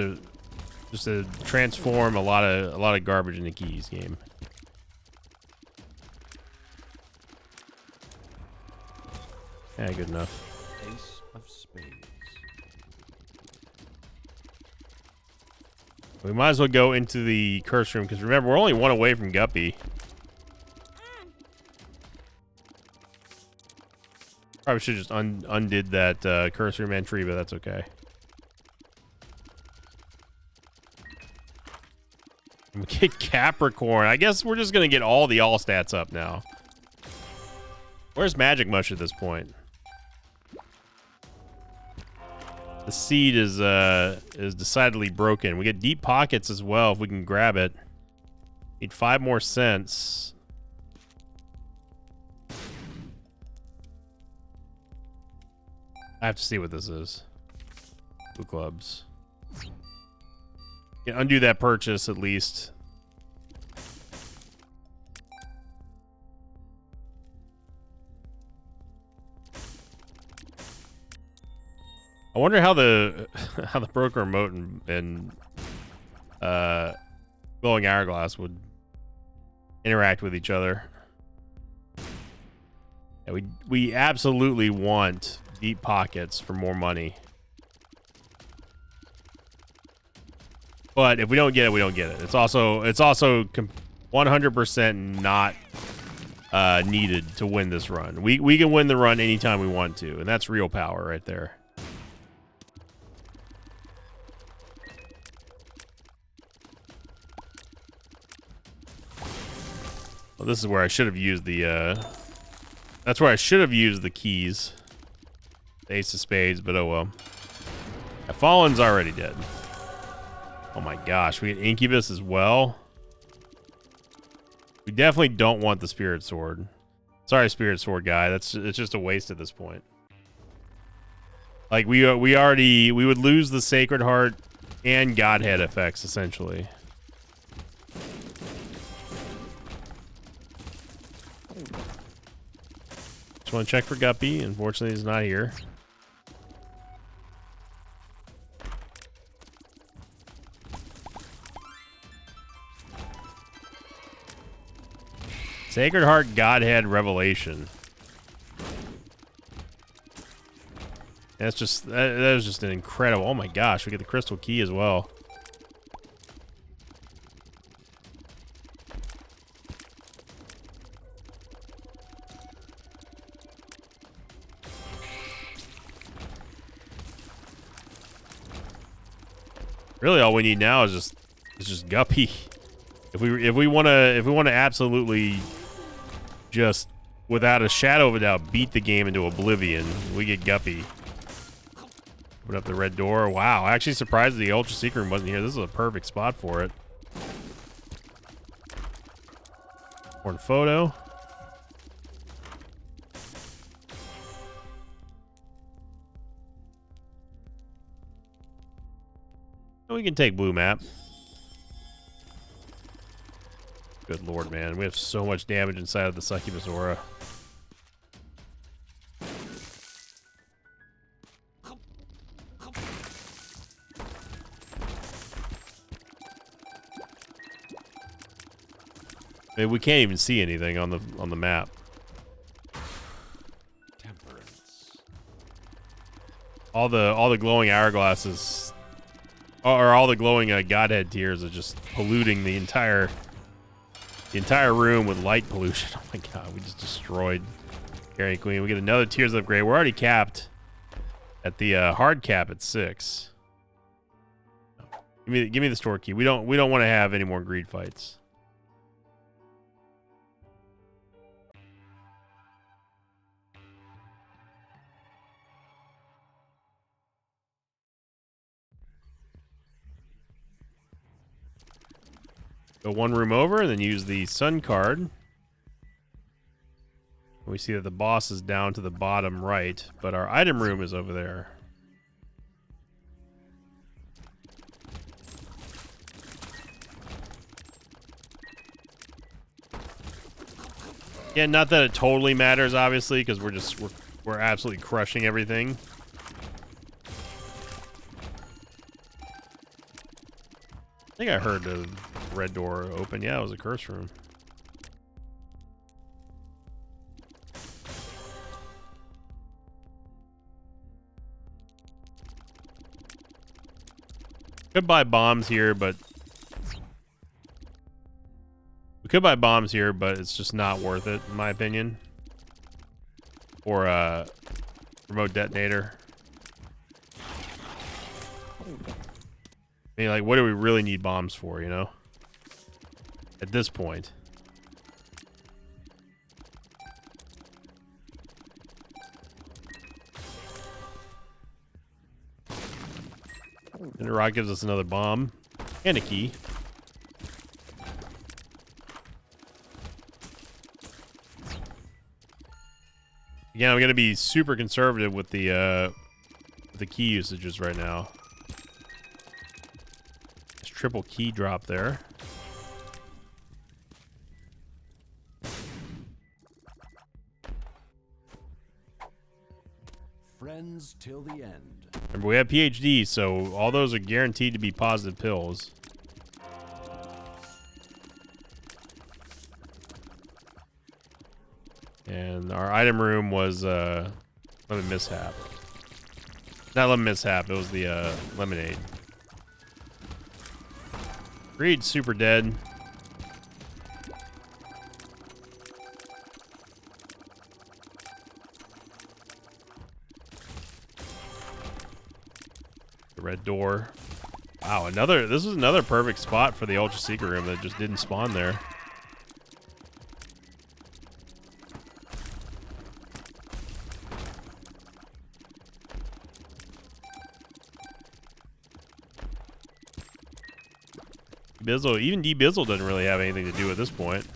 to transform a lot of garbage into keys game. Yeah, good enough. Ace of Spades. We might as well go into the curse room because remember we're only one away from Guppy. Probably should just undid that curse room entry, but that's okay. We get Capricorn. I guess we're just gonna get all the all stats up now. Where's Magic Mush at this point? The seed is decidedly broken. We get Deep Pockets as well if we can grab it. Need 5 more cents. I have to see what this is. 2 clubs. Yeah, undo that purchase at least. I wonder how the broker remote and glowing hourglass would interact with each other. Yeah, we absolutely want Deep Pockets for more money. But if we don't get it, we don't get it. It's also 100% not needed to win this run. We can win the run anytime we want to, and that's real power right there. Well, this is where I should have used the, that's where I should have used the keys. The ace of spades, but oh well. Yeah, Fallen's already dead. Oh my gosh, we get Incubus as well. We definitely don't want the Spirit Sword. Sorry, Spirit Sword guy. It's just a waste at this point. Like we would lose the Sacred Heart and Godhead effects essentially. Just want to check for Guppy. Unfortunately, he's not here. Sacred Heart, Godhead, Revelation. That's just that was just an incredible. Oh my gosh, we get the Crystal Key as well. Really, all we need now is just Guppy. If we want to absolutely just without a shadow of a doubt beat the game into oblivion, we get Guppy. Open up the red door. Wow, actually surprised the Ultra Secret Room wasn't here. This is a perfect spot for it. Horn photo. We can take blue map. Good lord, man. We have so much damage inside of the Succubus Aura. I mean, we can't even see anything on the map. Temperance. All the glowing hourglasses, or all the glowing Godhead tears, are just polluting the entire room with light pollution. Oh my god, we just destroyed Carrying Queen. We get another Tears of Grey. We're already capped at the hard cap at 6. Give me the store key. We don't want to have any more greed fights. Go one room over and then use the Sun card. We see that the boss is down to the bottom right, but our item room is over there. Yeah, not that it totally matters, obviously, because we're absolutely crushing everything. I think I heard the red door open. Yeah, it was a curse room. Could buy bombs here, but it's just not worth it, in my opinion. Or a remote detonator. I mean, like, what do we really need bombs for, you know? At this point. And the rock gives us another bomb. And a key. Again, I'm going to be super conservative with the key usages right now. Triple key drop there. Friends till the end. Remember, we have PhD, so all those are guaranteed to be positive pills. And our item room was Lemon Mishap. Not Lemon Mishap, it was the Lemonade. Greed's super dead. red door. Wow, this is another perfect spot for the Ultra Secret Room that just didn't spawn there. Bizzle, even D-Bizzle doesn't really have anything to do at this point.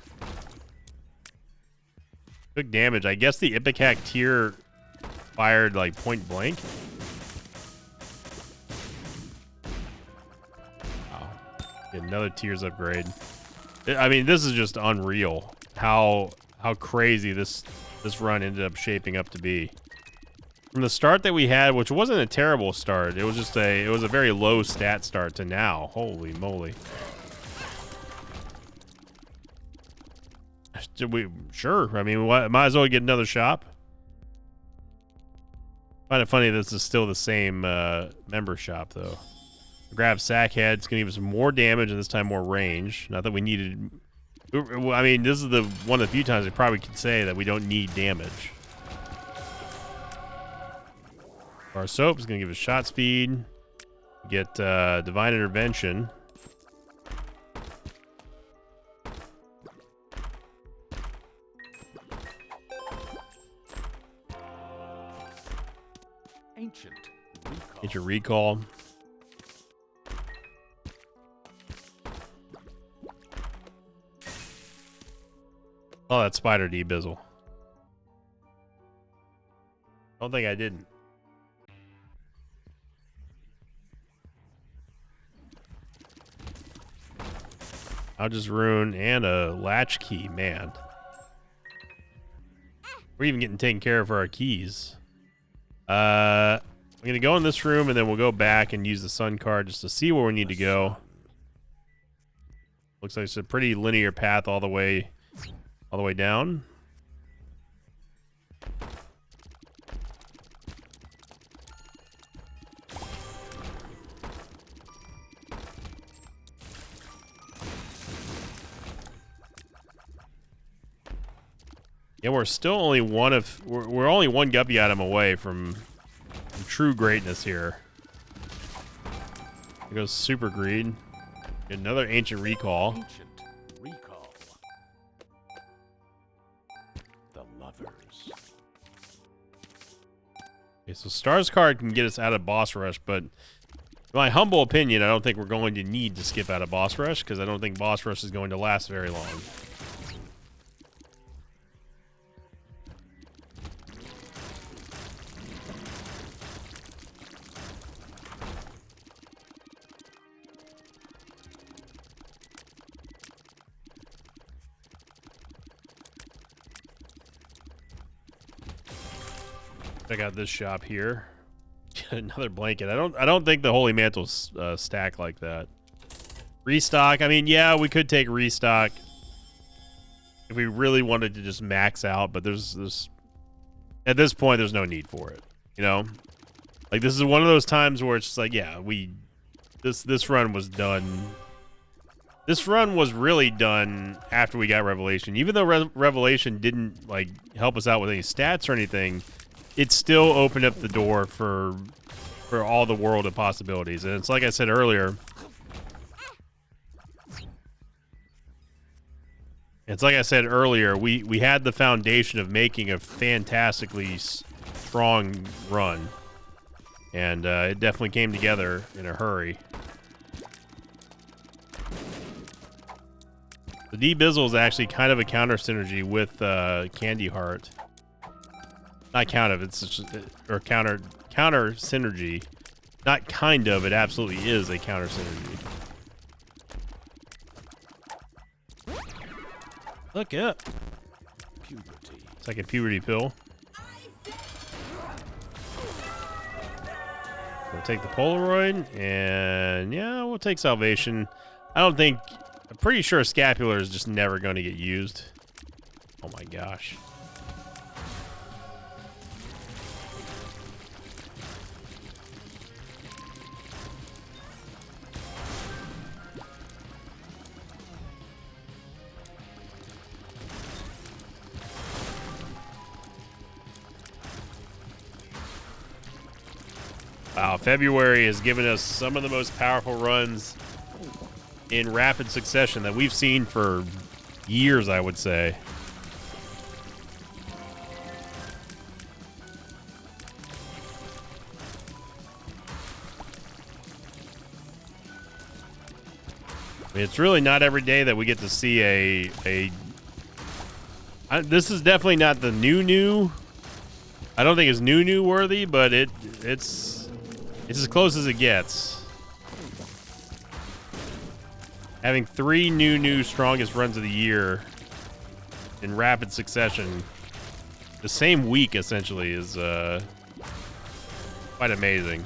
Took damage. I guess the Ipecac tier fired like point blank. Wow. Get another tiers upgrade. I mean, this is just unreal how crazy this run ended up shaping up to be. From the start that we had, which wasn't a terrible start, it was just it was a very low stat start to now. Holy moly. Sure. I mean, might as well get another shop. Find it funny this is still the same member shop, though. Grab Sackhead. It's going to give us more damage and this time more range. Not that we needed... I mean, this is one of the few times I probably could say that we don't need damage. Our Soap is going to give us shot speed. Get Divine Intervention. Ancient Recall. Oh, that Spider D-Bizzle. Don't think I didn't. I'll just ruin and a latch key, man. We're even getting taken care of for our keys. I'm gonna go in this room and then we'll go back and use the sun card just to see where we need to go. Looks like it's a pretty linear path all the way down. Yeah, we're still only we're only one guppy item away from true greatness here. Here goes Super Greed. Another Ancient Recall. Ancient Recall. The Lovers. Okay, so Stars card can get us out of Boss Rush, but in my humble opinion, I don't think we're going to need to skip out of Boss Rush because I don't think Boss Rush is going to last very long. Check out this shop here. Another blanket. I don't think the Holy Mantles stack like that. Restock. I mean, yeah, we could take restock if we really wanted to just max out, but there's at this point there's no need for it. You know, like this is one of those times where it's just like, yeah, this run was done. This run was really done after we got Revelation. Even though Revelation didn't like help us out with any stats or anything, it still opened up the door for all the world of possibilities. And it's like I said earlier. We had the foundation of making a fantastically strong run. And it definitely came together in a hurry. The D-Bizzle is actually kind of a counter synergy with Candy Heart. Not kind of, it's just, or counter synergy. Not kind of, it absolutely is a counter synergy. Look up. Puberty. It's like a puberty pill. We'll take the Polaroid, and yeah, we'll take Salvation. I'm pretty sure Scapular is just never going to get used. Oh my gosh. Wow, February has given us some of the most powerful runs in rapid succession that we've seen for years, I would say. I mean, it's really not every day that we get to see this is definitely not the new. I don't think it's new worthy, but it's as close as it gets. Having 3 new strongest runs of the year in rapid succession, the same week essentially, is quite amazing.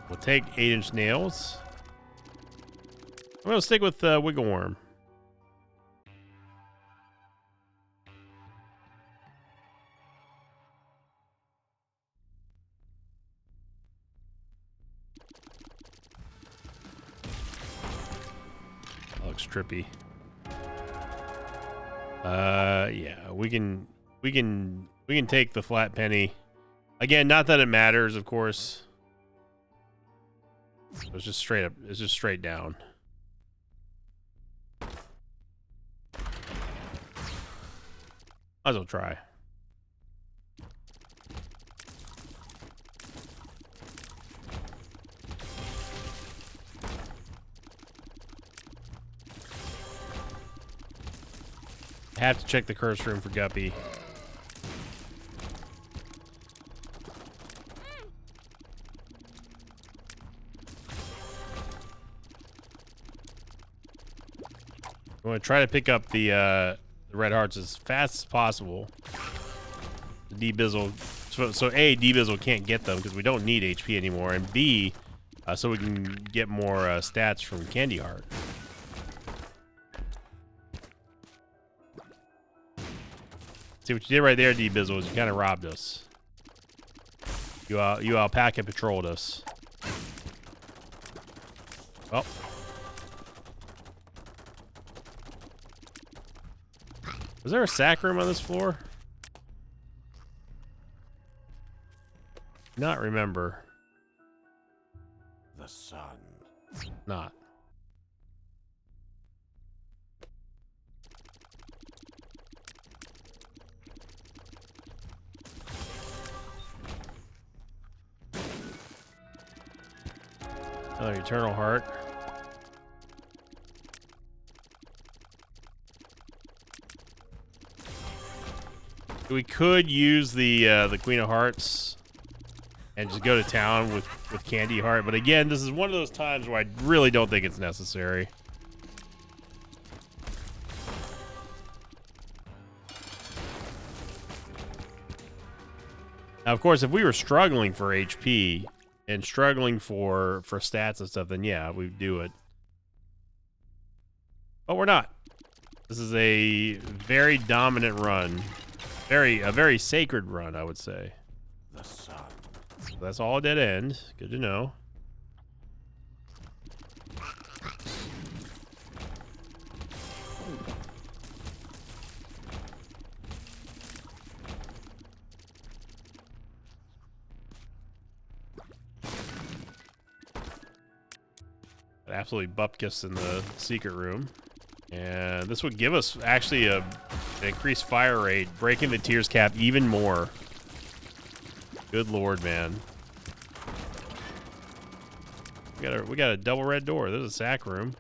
We'll take 8-inch nails. I'm gonna stick with Wiggle Worm. That looks trippy. Yeah, we can take the flat penny. Again, not that it matters, of course. It's just straight up. It's just straight down. Might as well try. I have to check the curse room for Guppy. I want to try to pick up the red hearts as fast as possible. D-Bizzle. So A, D-Bizzle can't get them because we don't need HP anymore, and B, so we can get more stats from Candy Heart. See what you did right there, D-Bizzle, is you kind of robbed us. You alpaca patrolled us. Well. Was there a sack room on this floor? Not remember. The sun. Not. Another Eternal Heart. We could use the Queen of Hearts and just go to town with Candy Heart, but again, this is one of those times where I really don't think it's necessary. Now, of course, if we were struggling for HP and struggling for stats and stuff, then yeah, we'd do it. But we're not. This is a very dominant run. A very sacred run, I would say. The sun. So that's all dead end. Good to know. Absolutely bupkis in the secret room. And this would give us actually an increased fire rate, breaking the tears cap even more. Good lord, man. We got a double red door. There's a sack room.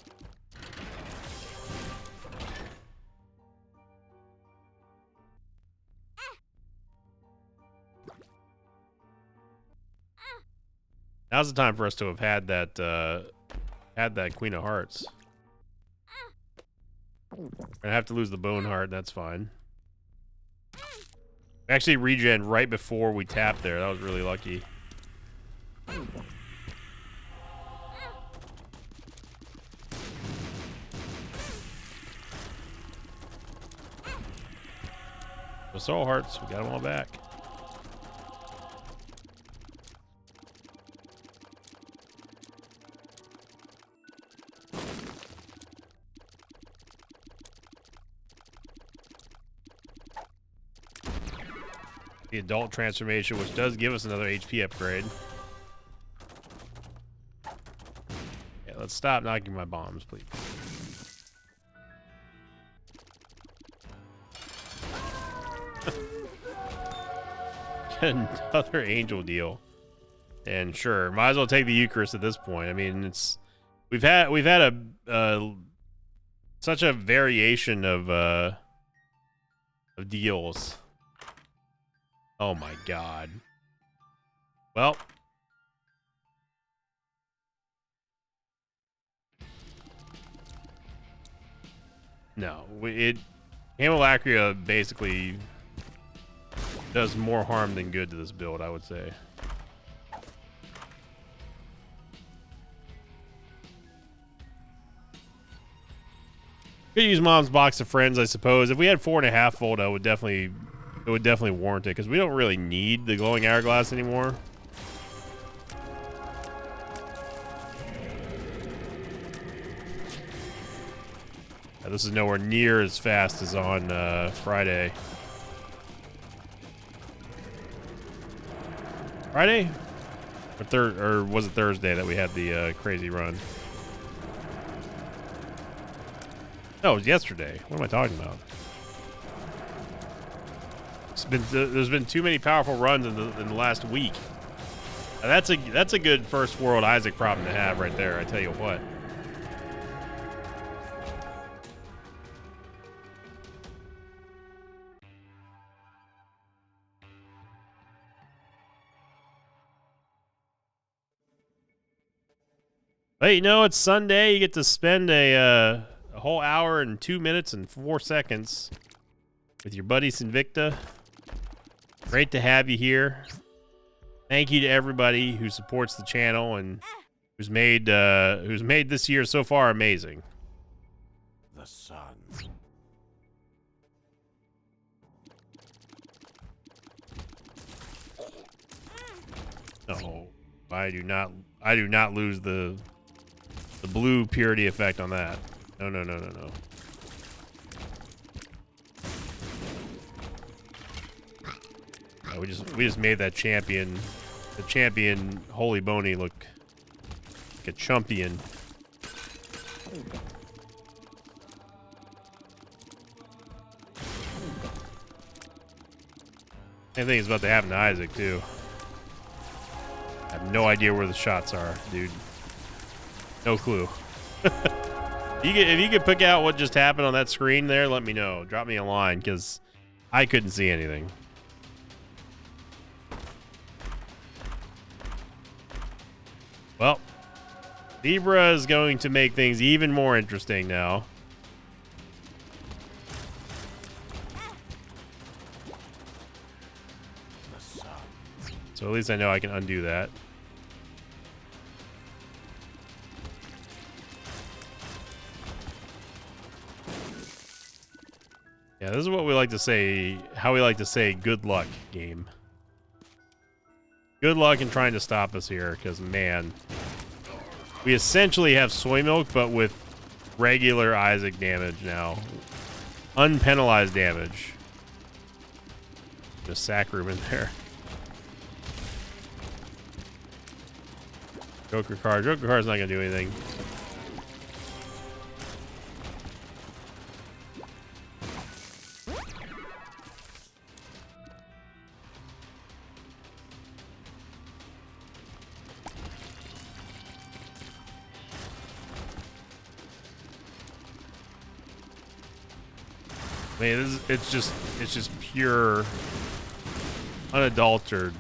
Now's the time for us to have had that Queen of Hearts. We're gonna have to lose the Bone Heart, that's fine. We actually regen right before we tapped there. That was really lucky. The Soul Hearts, we got them all back. The adult transformation, which does give us another HP upgrade. Yeah, let's stop knocking my bombs, please. Get another angel deal. And sure, might as well take the Eucharist at this point. I mean, we've had a such a variation of deals. Oh my god. Well, no, Hamilacria basically does more harm than good to this build, I would say. Could use Mom's Box of Friends, I suppose. If we had 4.5 volt, it would definitely warrant it, because we don't really need the glowing hourglass anymore. This is nowhere near as fast as on Friday. Friday? Or was it Thursday that we had the crazy run? No, it was yesterday. What am I talking about? There's been too many powerful runs in the last week. That's a good first world Isaac problem to have right there, I tell you what. Hey, you know, it's Sunday. You get to spend a whole hour and 2 minutes and 4 seconds with your buddy Sinvicta. Great to have you here. Thank you to everybody who supports the channel and who's made this year so far amazing. The sun. No, I do not lose the blue purity effect on that. No. We just made that champion, the champion Holy Boney, look like a chumpion. Same thing is about to happen to Isaac too. I have no idea where the shots are, dude. No clue. If you could pick out what just happened on that screen there, let me know. Drop me a line, because I couldn't see anything. Well, Zebra is going to make things even more interesting now. So at least I know I can undo that. Yeah, this is what we like to say, how we like to say good luck, game. Good luck in trying to stop us here, because, man, we essentially have soy milk, but with regular Isaac damage now. Unpenalized damage. Just sack room in there. Joker card. Joker card's not going to do anything. I mean, it's just pure, unadulterated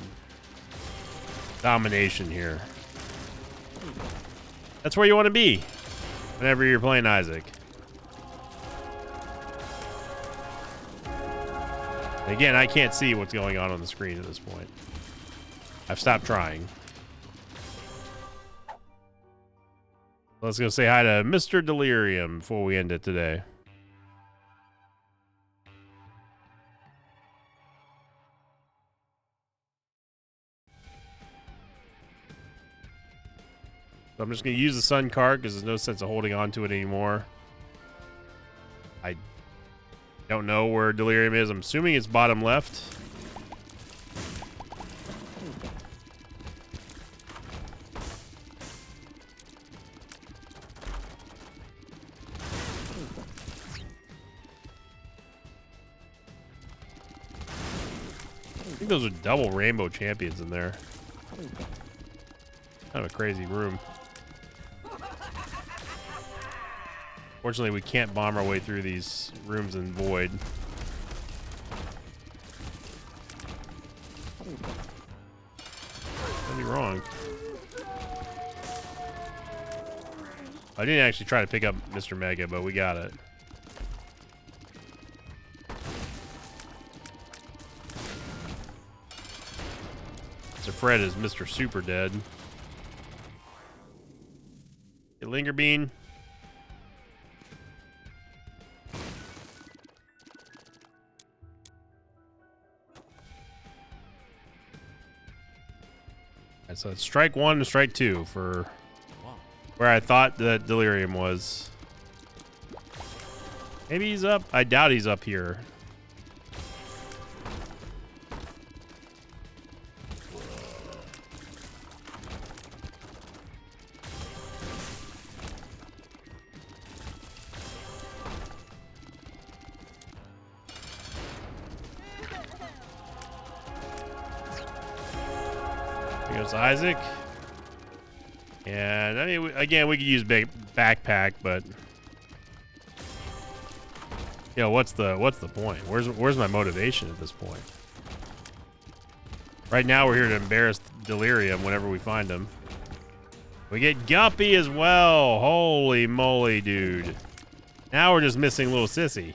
domination here. That's where you want to be whenever you're playing Isaac. Again, I can't see what's going on the screen at this point. I've stopped trying. Let's go say hi to Mr. Delirium before we end it today. So I'm just going to use the sun card because there's no sense of holding on to it anymore. I don't know where Delirium is. I'm assuming it's bottom left. think those are double rainbow champions in there. Kind of a crazy room. Fortunately, we can't bomb our way through these rooms in Void. Could be wrong. I didn't actually try to pick up Mr. Mega, but we got it. So Fred is Mr. Super Dead. Get Linger Bean. Right, so it's strike 1 and strike 2 for where I thought that Delirium was. Maybe he's up. I doubt he's up here. Here goes Isaac. And I mean, again, we could use big backpack, but you know, what's the point? Where's my motivation at this point? Right now, we're here to embarrass Delirium whenever we find him. We get Guppy as well. Holy moly, dude! Now we're just missing little Sissy.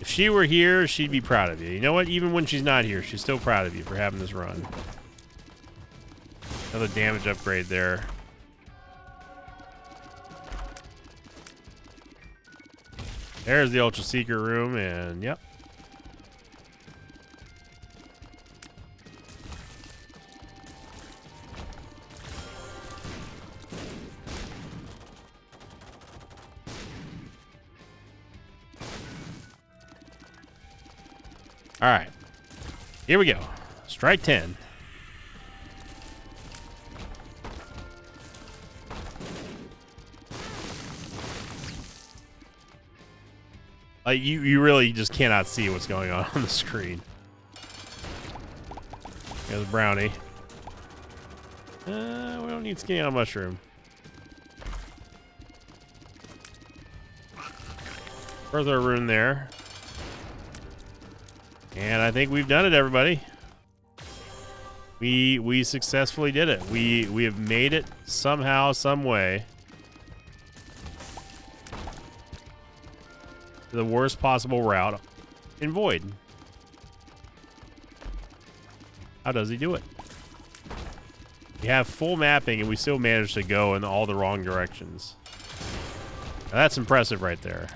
If she were here, she'd be proud of you. You know what? Even when she's not here, she's still proud of you for having this run. Another damage upgrade there. There's the Ultra Secret room, and yep. All right, here we go. Strike 10. You really just cannot see what's going on the screen. There's Brownie. We don't need skinny on mushroom. Further rune there. And I think we've done it, everybody. We successfully did it. We have made it somehow, some way. The worst possible route in Void. How does he do it? We have full mapping and we still managed to go in all the wrong directions. Now that's impressive right there.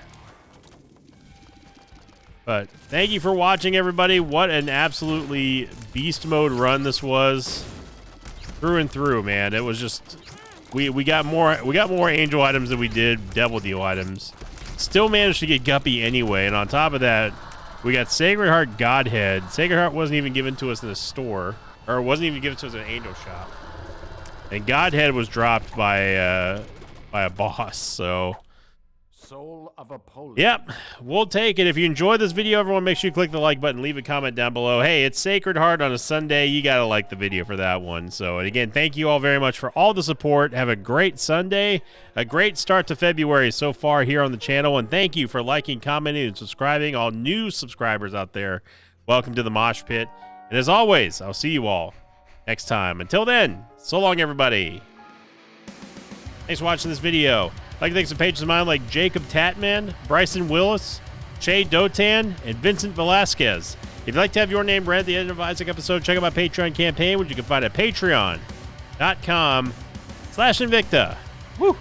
But thank you for watching, everybody. What an absolutely beast mode run this was. Through and through, man. It was just we got more angel items than we did devil deal items. Still managed to get Guppy anyway, and on top of that, we got Sacred Heart Godhead. Sacred Heart wasn't even given to us in a store, or wasn't even given to us in an angel shop. And Godhead was dropped by a boss, so... Soul of Apollyon. Yep, we'll take it. If you enjoyed this video, everyone, make sure you click the like button, leave a comment down below. Hey, it's Sacred Heart on a Sunday. You got to like the video for that one. So, and again, thank you all very much for all the support. Have a great Sunday, a great start to February so far here on the channel. And thank you for liking, commenting, and subscribing. All new subscribers out there, welcome to the Mosh Pit. And as always, I'll see you all next time. Until then, so long, everybody. Thanks for watching this video. I'd like to thank some patrons of mine like Jacob Tatman, Bryson Willis, Che Dotan, and Vincent Velasquez. If you'd like to have your name read at the end of Isaac episode, check out my Patreon campaign, which you can find at patreon.com/Invicta. Woo!